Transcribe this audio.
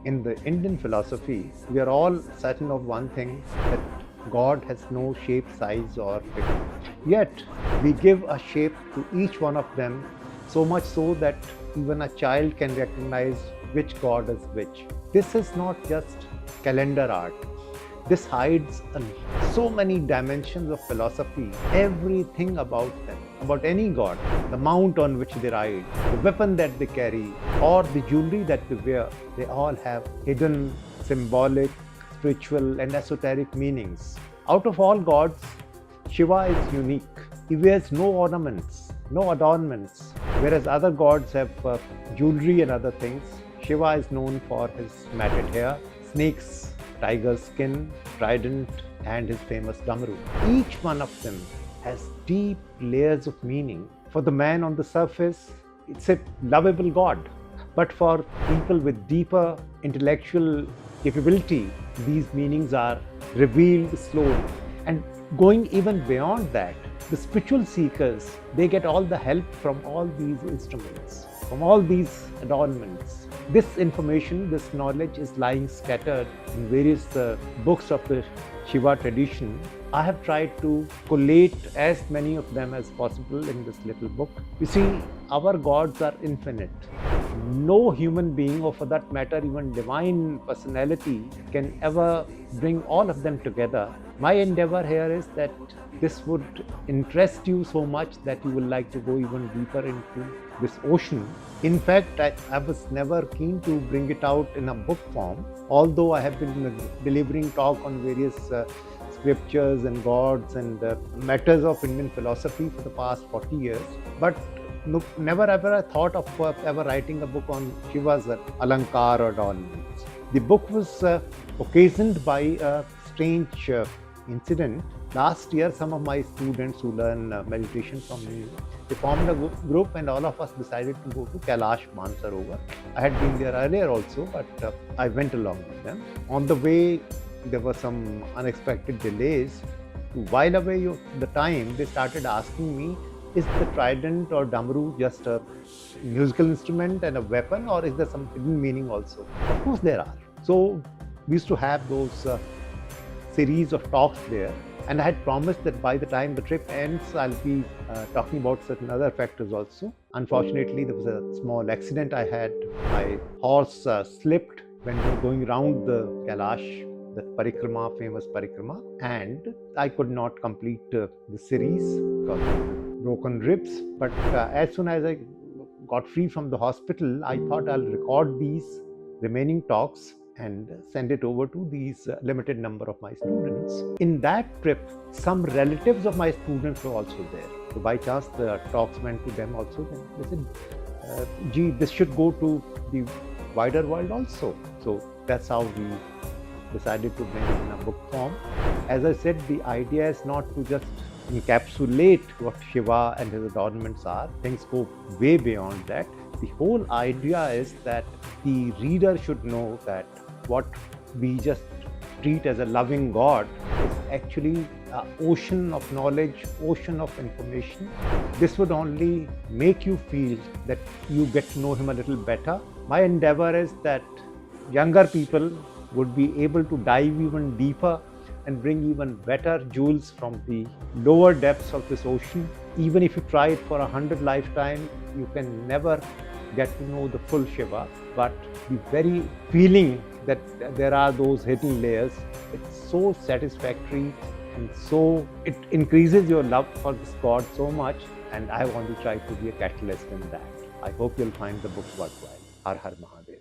In the Indian philosophy, we are all certain of one thing, that God has no shape, size, or figure. Yet, we give a shape to each one of them, so much so that even a child can recognize which God is which. This is not just calendar art. This hides so many dimensions of philosophy, everything about them, about any god, the mount on which they ride, the weapon that they carry, or the jewelry that they wear. They all have hidden, symbolic, spiritual, and esoteric meanings. Out of all gods, Shiva is unique. He wears no ornaments, no adornments, whereas other gods have jewelry and other things. Shiva is known for his matted hair, snakes, tiger's skin, trident, and his famous Damru. Each one of them has deep layers of meaning. For the man on the surface, it's a lovable god. But for people with deeper intellectual capability, these meanings are revealed slowly. And going even beyond that, the spiritual seekers, they get all the help from all these instruments, from all these adornments. This information, this knowledge is lying scattered in various books of the Shiva tradition. I have tried to collate as many of them as possible in this little book. You see, our gods are infinite. No human being, or for that matter, even divine personality, can ever bring all of them together. My endeavor here is that this would interest you so much that you will like to go even deeper into this ocean. In fact, I was never keen to bring it out in a book form, although I have been delivering talk on various scriptures and gods and matters of Indian philosophy for the past 40 years. But never ever I thought of ever writing a book on Shiva's Alankar or adornments. The book was occasioned by a strange incident. Last year, some of my students who learn meditation from me, they formed a group and all of us decided to go to Kailash Mansarovar. I had been there earlier also, but I went along with them. On the way, there were some unexpected delays. To while away the time, they started asking me, is the trident or damru just a musical instrument and a weapon, or is there some hidden meaning also? Of course there are. So we used to have those series of talks there, and I had promised that by the time the trip ends, I'll be talking about certain other factors also. Unfortunately, there was a small accident I had. My horse slipped when we were going around the Kailash, the parikrama, famous parikrama, and I could not complete the series because of broken ribs. But as soon as I got free from the hospital, I thought I'll record these remaining talks and send it over to these limited number of my students. In that trip, some relatives of my students were also there. So by chance, the talks went to them also. Then they said, gee, this should go to the wider world also. So that's how we decided to bring it in a book form. As I said, the idea is not to just encapsulate what Shiva and his adornments are. Things go way beyond that. The whole idea is that the reader should know that what we just treat as a loving God is actually an ocean of knowledge, ocean of information. This would only make you feel that you get to know him a little better. My endeavor is that younger people would be able to dive even deeper and bring even better jewels from the lower depths of this ocean. Even if you try it for 100 lifetimes, you can never get to know the full Shiva, but the very feeling that there are those hidden layers, it's so satisfactory, and so it increases your love for this God so much, and I want to try to be a catalyst in that. I hope you'll find the book worthwhile. Har Har Mahadev.